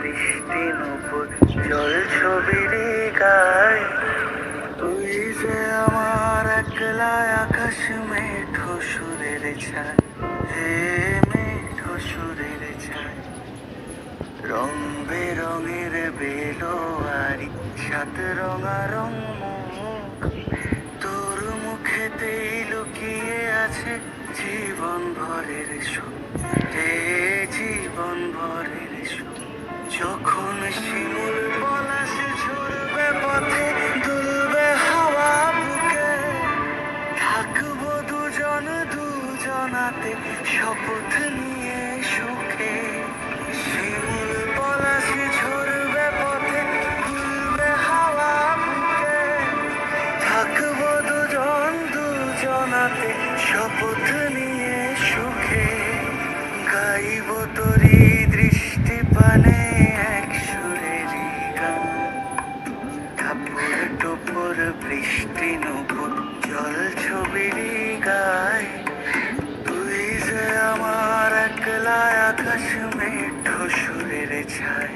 বৃষ্টি নুপুর জল ছবির গায়। তুই যে আমার একলা আকাশ মেঠো সুরের ছায়, হে মেঠো সুরের ছায়। রং বেরঙের বেলোয়ারি সাত রঙা রং মুখ, তোর মুখেতেই লুকিয়ে আছে জীবন ভরের সুখ, হে জীবন ভরের সুখ। যখন শিমুল পলাশ ঝরবে পথে, দুলবে হাওয়া বুকে, থাকবো দুজন দুজনাতে শপথ নিয়ে সুখে। শিমুল পলাশ ঝরবে পথে, দুলবে হাওয়া বুকে, থাকবো দুজন দুজনাতে শপথ নিয়ে সুখে। গাইব তোরি দৃষ্টি পানে এক সুরেরই গান, ঠাকুর টুপুর বৃষ্টি নুপুর জল ছবির গায়। তুই যে আমার একলা আকাশ মেঠো সুরের ছায়।